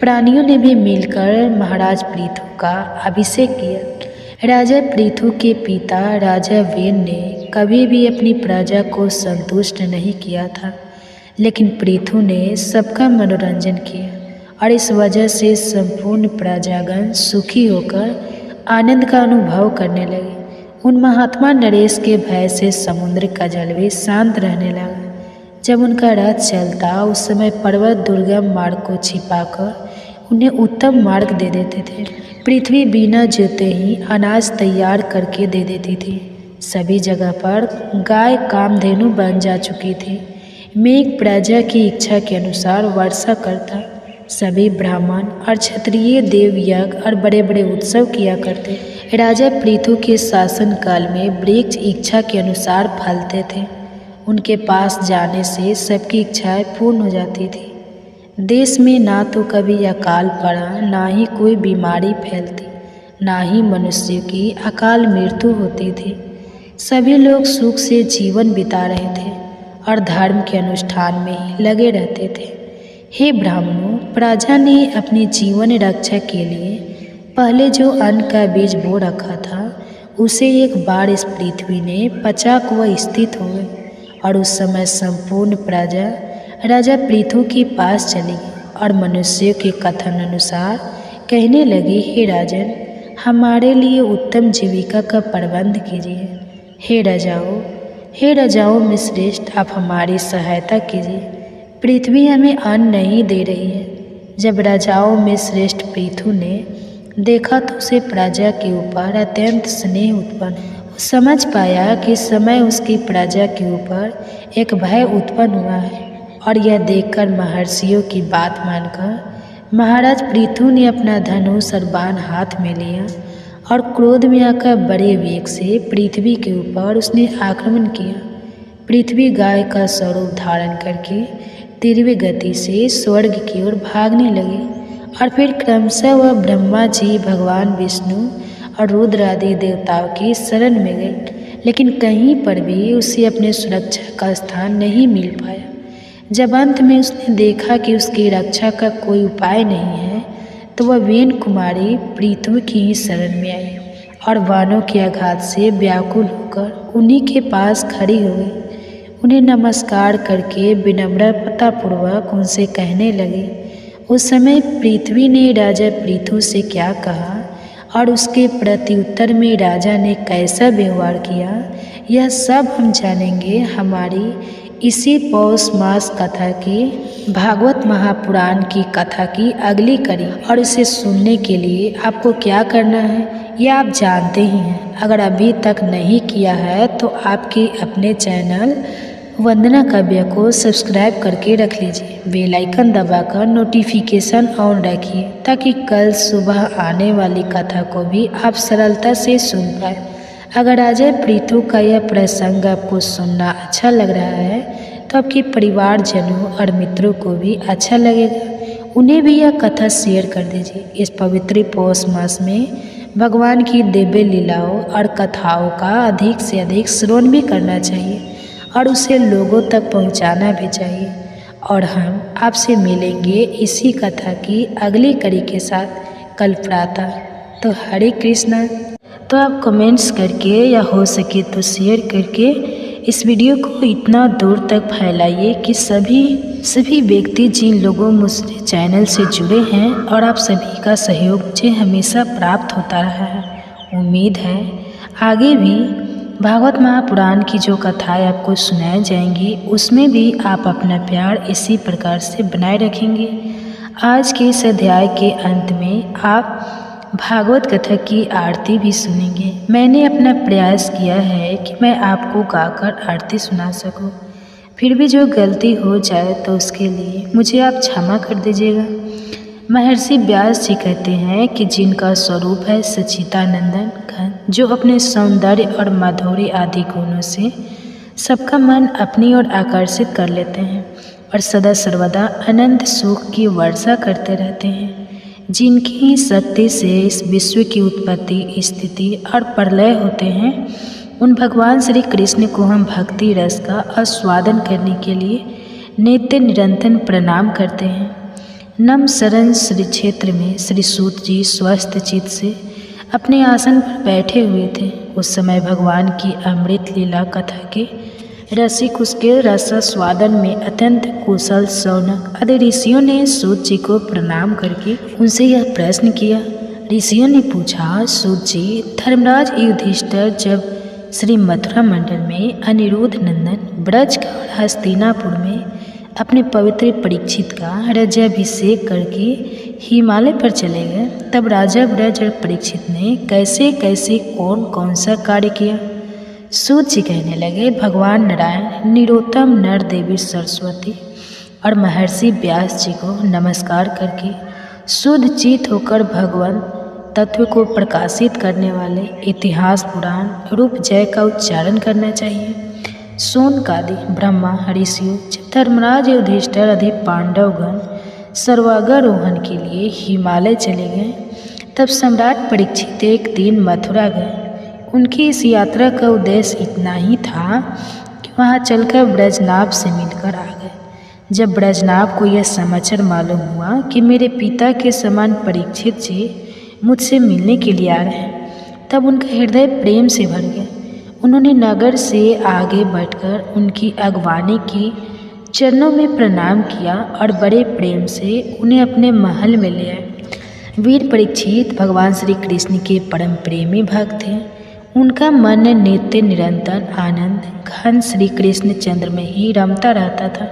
S1: प्राणियों ने भी मिलकर महाराज पृथु का अभिषेक किया। राजा पृथु के पिता राजा वेन ने कभी भी अपनी प्रजा को संतुष्ट नहीं किया था, लेकिन पृथु ने सबका मनोरंजन किया और इस वजह से संपूर्ण प्रजागण सुखी होकर आनंद का अनुभव करने लगे। उन महात्मा नरेश के भय से समुद्र का जल भी शांत रहने लगा। जब उनका रथ चलता उस समय पर्वत दुर्गम मार्ग को छिपाकर उन्हें उत्तम मार्ग दे देते थे। पृथ्वी बिना जोते ही अनाज तैयार करके दे देती थी। सभी जगह पर गाय कामधेनु बन जा चुकी थी। मेघ प्रजा की इच्छा के अनुसार वर्षा करता। सभी ब्राह्मण और क्षत्रिय देव यज्ञ और बड़े बड़े उत्सव किया करते। राजा पृथु के शासन काल में वृक्ष इच्छा के अनुसार फलते थे। उनके पास जाने से सबकी इच्छाएं पूर्ण हो जाती थी। देश में ना तो कभी अकाल पड़ा, ना ही कोई बीमारी फैलती, ना ही मनुष्य की अकाल मृत्यु होती थी। सभी लोग सुख से जीवन बिता रहे थे और धर्म के अनुष्ठान में ही लगे रहते थे। हे ब्राह्मणों, प्रजा ने अपने जीवन रक्षा के लिए पहले जो अन्न का बीज बो रखा था, उसे एक बार इस पृथ्वी ने पचाक व स्थित हो गई और उस समय संपूर्ण प्रजा राजा पृथु के पास चली और मनुष्यों के कथन अनुसार कहने लगी, हे राजन, हमारे लिए उत्तम जीविका का प्रबंध कीजिए। हे राजाओं में श्रेष्ठ, आप हमारी सहायता कीजिए। पृथ्वी हमें अन्न नहीं दे रही है। जब राजाओं में श्रेष्ठ पृथु ने देखा तो उसे प्रजा के ऊपर अत्यंत स्नेह उत्पन्न। वो समझ पाया कि समय उसकी प्रजा के ऊपर एक भय उत्पन्न हुआ है और यह देखकर महर्षियों की बात मानकर महाराज पृथु ने अपना धनुष और बाण हाथ में लिया और क्रोध में आकर बड़े वेग से पृथ्वी के ऊपर उसने आक्रमण किया। पृथ्वी गाय का स्वरूप धारण करके तीव्र गति से स्वर्ग की ओर भागने लगे और फिर क्रमशः वह ब्रह्मा जी, भगवान विष्णु और रुद्र आदि देवताओं की शरण में गए, लेकिन कहीं पर भी उसे अपने सुरक्षा का स्थान नहीं मिल पाया। जब अंत में उसने देखा कि उसकी रक्षा का कोई उपाय नहीं है, तो वह वेन कुमारी पृथु की ही शरण में आई और वानों के आघात से व्याकुल होकर उन्हीं के पास खड़ी हो गई। उन्हें नमस्कार करके विनम्रतापूर्वक उनसे कहने लगे। उस समय पृथ्वी ने राजा पृथु से क्या कहा और उसके प्रत्युत्तर में राजा ने कैसा व्यवहार किया, यह सब हम जानेंगे हमारी इसी पौष मास कथा की भागवत महापुराण की कथा की अगली कड़ी। और इसे सुनने के लिए आपको क्या करना है यह आप जानते ही हैं। अगर अभी तक नहीं किया है तो आपके अपने चैनल वंदना काव्य को सब्सक्राइब करके रख लीजिए। बेल आइकन दबाकर नोटिफिकेशन ऑन रखिए ताकि कल सुबह आने वाली कथा को भी आप सरलता से सुन पाए। अगर राजा पृथु का यह प्रसंग आपको सुनना अच्छा लग रहा है तो आपके परिवारजनों और मित्रों को भी अच्छा लगेगा। उन्हें भी यह कथा शेयर कर दीजिए। इस पवित्र पौष मास में भगवान की दिव्य लीलाओं और कथाओं का अधिक से अधिक श्रवण भी करना चाहिए और उसे लोगों तक पहुंचाना भी चाहिए। और हम आपसे मिलेंगे इसी कथा की अगली कड़ी के साथ कल प्रातः। तो हरे कृष्णा। तो आप कमेंट्स करके या हो सके तो शेयर करके इस वीडियो को इतना दूर तक फैलाइए कि सभी व्यक्ति जिन लोगों मुझसे चैनल से जुड़े हैं और आप सभी का सहयोग मुझे हमेशा प्राप्त होता रहा है। उम्मीद है आगे भी भागवत महापुराण की जो कथाएं आपको सुनाई जाएंगी उसमें भी आप अपना प्यार इसी प्रकार से बनाए रखेंगे। आज के इस अध्याय के अंत में आप भागवत कथा की आरती भी सुनेंगे। मैंने अपना प्रयास किया है कि मैं आपको गाकर आरती सुना सकूं। फिर भी जो गलती हो जाए तो उसके लिए मुझे आप क्षमा कर दीजिएगा। महर्षि व्यास जी कहते हैं कि जिनका स्वरूप है सच्चिदानंदन घन, जो अपने सौंदर्य और माधुर्य आदि गुणों से सबका मन अपनी ओर आकर्षित कर लेते हैं और सदा सर्वदा अनंत सुख की वर्षा करते रहते हैं, जिनकी ही शक्ति से इस विश्व की उत्पत्ति, स्थिति और प्रलय होते हैं, उन भगवान श्री कृष्ण को हम भक्ति रस का आस्वादन करने के लिए नित्य निरंतर प्रणाम करते हैं। नम शरण श्री क्षेत्र में श्री सूत जी स्वस्थ चित्त से अपने आसन पर बैठे हुए थे। उस समय भगवान की अमृत लीला कथा के रसिक उसके रसास्वादन में अत्यंत कुशल शौनक आदि ऋषियों ने सूत जी को प्रणाम करके उनसे यह प्रश्न किया। ऋषियों ने पूछा, सूत जी, धर्मराज युधिष्ठिर जब श्री मथुरा मंडल में अनिरुद्ध नंदन ब्रज का और हस्तिनापुर में अपने पवित्र परीक्षित का राज्याभिषेक करके हिमालय पर चले गए, तब राजा ब्रज और परीक्षित ने कैसे कैसे कौन कौन सा कार्य किया। सूत जी कहने लगे, भगवान नारायण, निरोत्तम नर देवी सरस्वती और महर्षि व्यास जी को नमस्कार करके शुद्ध चित होकर भगवान तत्व को प्रकाशित करने वाले इतिहास पुराण रूप जय का उच्चारण करना चाहिए। सोनकादि ब्रह्मा ऋषियों जब धर्मराज युधिष्ठिर अधिक पांडवगण सर्वांगारोहण के लिए हिमालय चले गए, तब सम्राट परीक्षित एक दिन मथुरा गए। उनकी इस यात्रा का उद्देश्य इतना ही था कि वहाँ चलकर ब्रजनाभ से मिलकर आ गए। जब ब्रजनाभ को यह समाचार मालूम हुआ कि मेरे पिता के समान परीक्षित जी मुझसे मिलने के लिए आ रहे हैं, तब उनका हृदय प्रेम से भर गया। उन्होंने नगर से आगे बढ़कर उनकी अगवानी की, चरणों में प्रणाम किया और बड़े प्रेम से उन्हें अपने महल में ले आए। वीर परीक्षित भगवान श्री कृष्ण के परम प्रेमी भक्त थे। उनका मन नित्य निरंतर आनंद घन श्री कृष्ण चंद्र में ही रमता रहता था।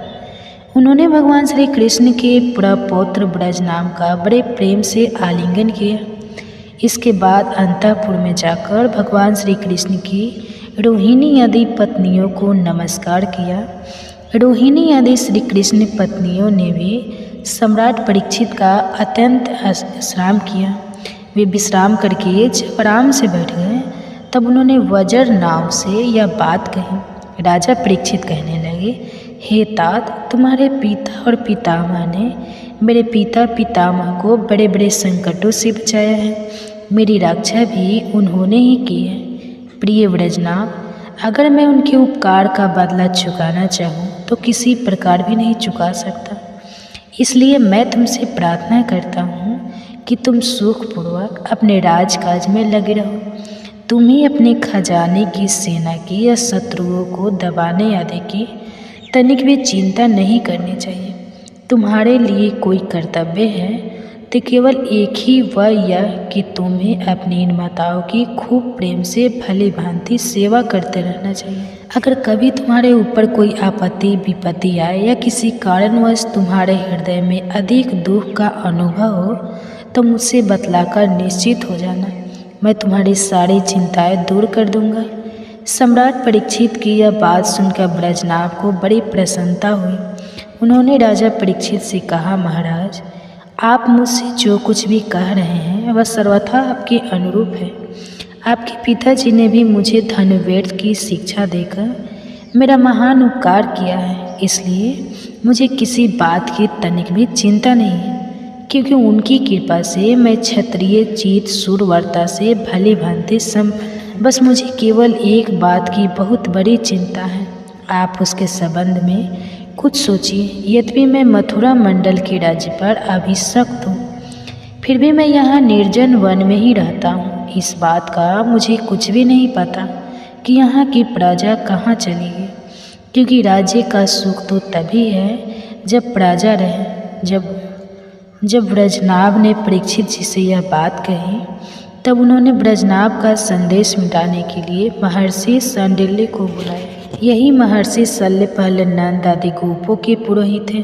S1: उन्होंने भगवान श्री कृष्ण के प्रपौत्र ब्रजनाभ का बड़े प्रेम से आलिंगन किया। इसके बाद अंतःपुर में जाकर भगवान श्री कृष्ण की रोहिणी आदि पत्नियों को नमस्कार किया रोहिणी आदि श्री कृष्ण पत्नियों ने भी सम्राट परीक्षित का अत्यंत विश्राम किया। वे विश्राम करके जब आराम से बैठ गए तब उन्होंने वज्र नाव से यह बात कही। राजा परीक्षित कहने लगे, हे तात, तुम्हारे पिता और पितामह ने मेरे पिता पितामह को बड़े बड़े संकटों से बचाया है। मेरी रक्षा भी उन्होंने ही की है। प्रिय व्रजनाभ, अगर मैं उनके उपकार का बदला चुकाना चाहूँ तो किसी प्रकार भी नहीं चुका सकता। इसलिए मैं तुमसे प्रार्थना करता हूँ कि तुम सुखपूर्वक अपने राजकाज में लगे रहो। तुम्हें अपने खजाने की, सेना की या शत्रुओं को दबाने आदि की तनिक भी चिंता नहीं करनी चाहिए। तुम्हारे लिए कोई कर्तव्य है तो केवल एक ही, वह यह कि तुम्हें अपनी इन माताओं की खूब प्रेम से भली भांति सेवा करते रहना चाहिए। अगर कभी तुम्हारे ऊपर कोई आपत्ति विपत्ति आए या किसी कारणवश तुम्हारे हृदय में अधिक दुख का अनुभव हो तो मुझसे बतलाकर निश्चित हो जाना। मैं तुम्हारी सारी चिंताएं दूर कर दूंगा। सम्राट परीक्षित की यह बात सुनकर ब्रजनाभ को बड़ी प्रसन्नता हुई। उन्होंने राजा परीक्षित से कहा, महाराज, आप मुझसे जो कुछ भी कह रहे हैं वह सर्वथा आपके अनुरूप है। आपके पिताजी ने भी मुझे धनुर्वेद की शिक्षा देकर मेरा महान उपकार किया है, इसलिए मुझे किसी बात की तनिक भी चिंता नहीं है, क्योंकि उनकी कृपा से मैं क्षत्रिय चित सूरवर्ता से भली भांति बस मुझे केवल एक बात की बहुत बड़ी चिंता है। आप उसके संबंध में कुछ सोचिए। यद्यपि मैं मथुरा मंडल के राज्य पर अभिषिक्त हूँ, फिर भी मैं यहाँ निर्जन वन में ही रहता हूँ। इस बात का मुझे कुछ भी नहीं पता कि यहाँ की प्रजा कहाँ चली गई, क्योंकि राज्य का सुख तो तभी है जब प्रजा रहे। जब ब्रजनाभ ने परीक्षित जी से यह बात कही तब उन्होंने ब्रजनाभ का संदेश मिटाने के लिए महर्षि शांडिल्य को बुलाया। यही महर्षि शल्य पहले नंद आदि गोपों के पुरोहित थे।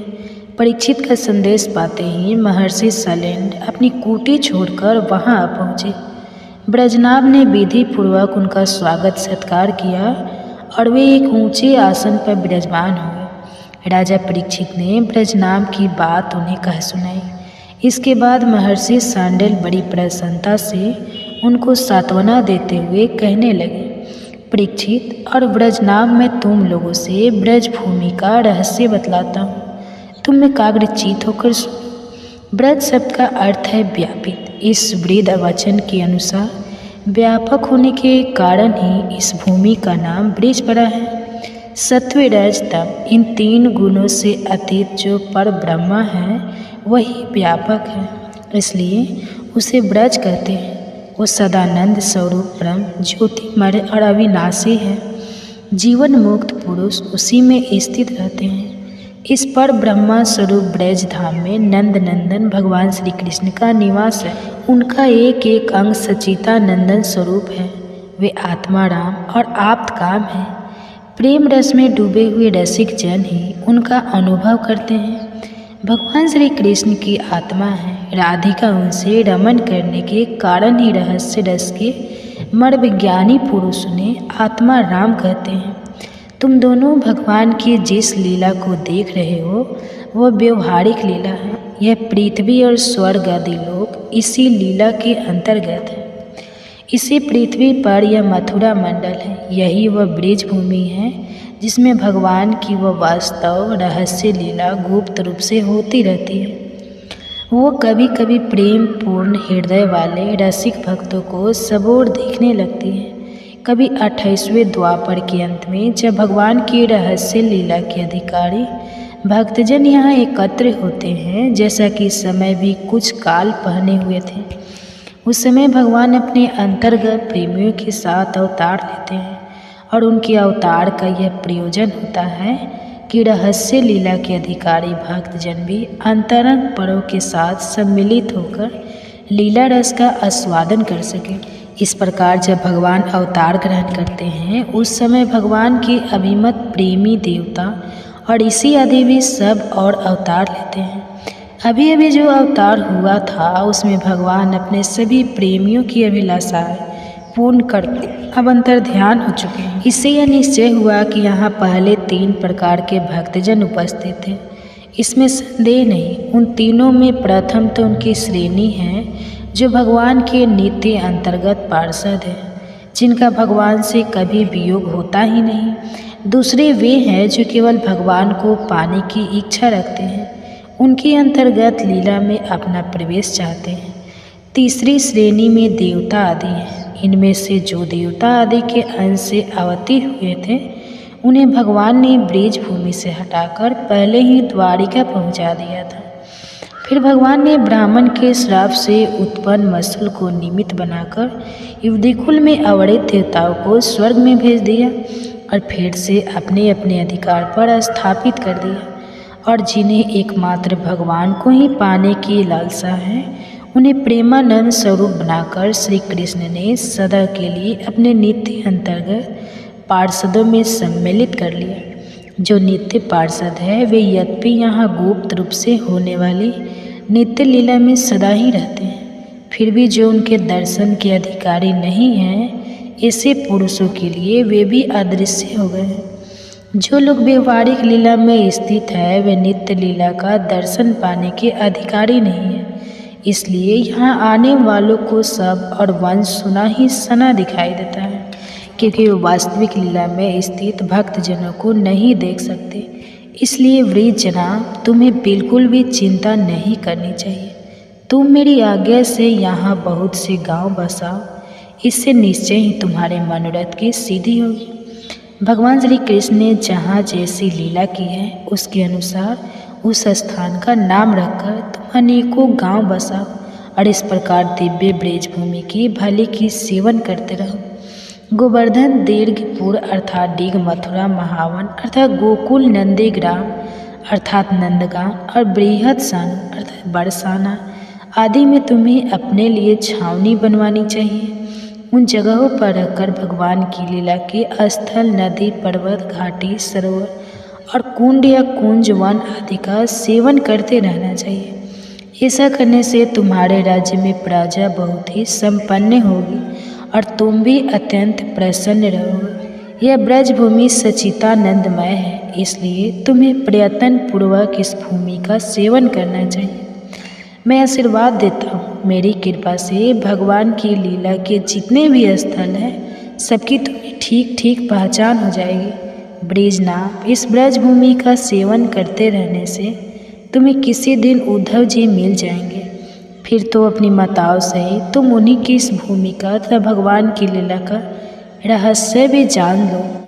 S1: परीक्षित का संदेश पाते ही महर्षि शैलेंद्र अपनी कुटी छोड़कर वहां आ पहुँचे। ब्रजनाभ ने विधि पूर्वक उनका स्वागत सत्कार किया और वे एक ऊंचे आसन पर विराजमान हुए। राजा परीक्षित ने ब्रजनाभ की बात उन्हें कह सुनाई। इसके बाद महर्षि शांडिल्य बड़ी प्रसन्नता से उनको सांत्वना देते हुए कहने लगे, परीक्षित और ब्रजनाभ, मैं तुम लोगों से ब्रज भूमि का रहस्य बतलाता हूँ, तुम एकाग्रचित होकर सुनो। ब्रज शब्द का अर्थ है व्यापित। इस वृद्ध वचन के अनुसार व्यापक होने के कारण ही इस भूमि का नाम ब्रज पड़ा है। सत्व रज तम, इन तीन गुणों से अतीत जो पर ब्रह्मा है वही व्यापक है, इसलिए उसे ब्रज कहते हैं। वो सदानंद स्वरूप ब्रह्म ज्योतिमय और अविनाशी है। जीवन मुक्त पुरुष उसी में स्थित रहते हैं। इस पर ब्रह्मा स्वरूप ब्रज धाम में नंद नंदन भगवान श्री कृष्ण का निवास है। उनका एक एक अंग सचितानंदन स्वरूप है। वे आत्मा राम और आप्त काम है। प्रेम रस में डूबे हुए रसिक जन ही उनका अनुभव करते हैं। भगवान श्री कृष्ण की आत्मा है। राधिका उनसे रमन करने के कारण ही रहस्य रस के मर्मज्ञानी पुरुष उन्हें आत्मा राम कहते हैं। तुम दोनों भगवान की जिस लीला को देख रहे हो वह व्यवहारिक लीला है। यह पृथ्वी और स्वर्ग आदि लोग इसी लीला के अंतर्गत है। इसी पृथ्वी पर यह मथुरा मंडल है। यही वह ब्रज भूमि है जिसमें भगवान की वह वास्तव रहस्य लीला गुप्त रूप से होती रहती है। वो कभी कभी प्रेम पूर्ण हृदय वाले रसिक भक्तों को सबोर देखने लगती है। कभी 28वें द्वापर के अंत में जब भगवान की रहस्य लीला के अधिकारी भक्तजन यहाँ एकत्र होते हैं, जैसा कि समय भी कुछ काल पहने हुए थे, उस समय भगवान अपने अंतर्गत प्रेमियों के साथ अवतार लेते हैं और उनके अवतार का यह प्रयोजन होता है कि रहस्य लीला के अधिकारी भक्तजन भी अंतरंग परों के साथ सम्मिलित होकर लीला रस का आस्वादन कर सकें। इस प्रकार जब भगवान अवतार ग्रहण करते हैं उस समय भगवान के अभिमत प्रेमी देवता और इसी आदि भी सब और अवतार लेते हैं। अभी अभी जो अवतार हुआ था उसमें भगवान अपने सभी प्रेमियों की अभिलाषाएं पूर्ण करके अब अंतर ध्यान हो चुके हैं। इससे यह निश्चय हुआ कि यहाँ पहले 3 प्रकार के भक्तजन उपस्थित थे, इसमें संदेह नहीं। उन तीनों में प्रथम तो उनकी श्रेणी है जो भगवान के नित्य अंतर्गत पार्षद हैं, जिनका भगवान से कभी वियोग होता ही नहीं। दूसरे वे हैं जो केवल भगवान को पाने की इच्छा रखते हैं, उनके अंतर्गत लीला में अपना प्रवेश चाहते हैं। तीसरी श्रेणी में देवता आदि हैं। इनमें से जो देवता आदि के अंश से अवतीर्ण हुए थे, उन्हें भगवान ने ब्रज भूमि से हटाकर पहले ही द्वारिका पहुंचा दिया था। फिर भगवान ने ब्राह्मण के श्राप से उत्पन्न मसूल को निमित्त बनाकर युवतिकुल में अवैध देवताओं को स्वर्ग में भेज दिया और फिर से अपने अपने अधिकार पर स्थापित कर दिया। और जिन्हें एकमात्र भगवान को ही पाने की लालसा है, उन्हें प्रेमानंद स्वरूप बनाकर श्री कृष्ण ने सदा के लिए अपने नित्य अंतर्गत पार्षदों में सम्मिलित कर लिया। जो नित्य पार्षद है वे यद्यपि यहाँ गुप्त रूप से होने वाली नित्य लीला में सदा ही रहते हैं, फिर भी जो उनके दर्शन के अधिकारी नहीं हैं, ऐसे पुरुषों के लिए वे भी अदृश्य हो गए हैं। जो लोग व्यवहारिक लीला में स्थित है वे नित्य लीला का दर्शन पाने के अधिकारी नहीं है। इसलिए यहाँ आने वालों को सब और वंश सुना ही सना दिखाई देता है, क्योंकि वे वास्तविक लीला में स्थित भक्तजनों को नहीं देख सकते। इसलिए वृद्ध जनाब, तुम्हें बिल्कुल भी चिंता नहीं करनी चाहिए। तुम मेरी आज्ञा से यहाँ बहुत से गांव बसाओ, इससे निश्चय ही तुम्हारे मनोरथ की सिद्धि होगी। भगवान श्री कृष्ण ने जहाँ जैसी लीला की है उसके अनुसार उस स्थान का नाम रखकर तुम अनेकों गांव बसाओ और इस प्रकार दिव्य ब्रज भूमि की भली की सेवन करते रहो। गोवर्धन, दीर्घपुर अर्थात डीग, मथुरा, महावन अर्थात गोकुल, नंदीग्राम अर्थात नंदगांव और बृहत्साना अर्थात बरसाना आदि में तुम्हें अपने लिए छावनी बनवानी चाहिए। उन जगहों पर रहकर भगवान की लीला के स्थल, नदी, पर्वत, घाटी, सरोवर और कुंड या कुंज, वन आदि का सेवन करते रहना चाहिए। ऐसा करने से तुम्हारे राज्य में प्रजा बहुत ही संपन्न होगी और तुम भी अत्यंत प्रसन्न रहोगे। यह ब्रज भूमि सच्चिदानंदमय है, इसलिए तुम्हें प्रयत्न पूर्वक इस भूमि का सेवन करना चाहिए। मैं आशीर्वाद देता हूँ, मेरी कृपा से भगवान की लीला के जितने भी स्थल हैं सबकी तुम्हें ठीक ठीक पहचान हो जाएगी। ब्रजनाथ, इस ब्रज भूमि का सेवन करते रहने से तुम्हें किसी दिन उद्धव जी मिल जाएंगे। फिर तो अपनी माताओं सहित तुम उन्हीं की इस भूमि का तथा भगवान की लीला का रहस्य भी जान लो।